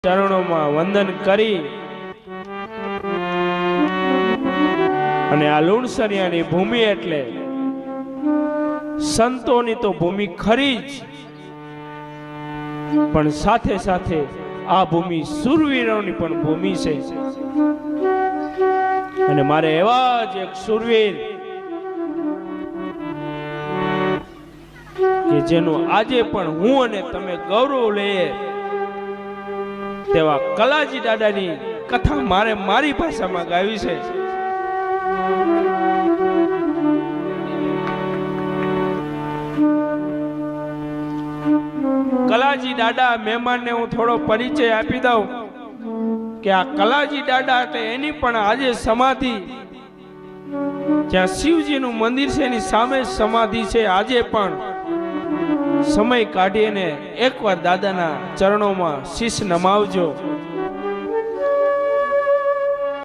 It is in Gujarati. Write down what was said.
ચરણોમાં વંદન કરી અને આ લુણસરિયાની ભૂમિ એટલે સંતોની તો ભૂમિ ખરી જ, પણ સાથે સાથે આ ભૂમિ શૂરવીરોની પણ ભૂમિ છે. અને મારે એવા જ એક શૂરવીર કે જેનું આજે પણ હું અને તમે ગૌરવ લઈએ તેવા કલાજી દાદાની કથા મારે મારી ભાષામાં ગાવી છે. કલાજી દાદા મહેમાનને હું થોડો પરિચય આપી દઉં કે આ કલાજી દાદા એટલે એની પણ આજે સમાધિ, જ્યાં શિવજીનું મંદિર છે એની સામે સમાધિ છે. આજે પણ સમય કાઢીને એકવાર દાદાના ચરણોમાં શીશ નમાવજો.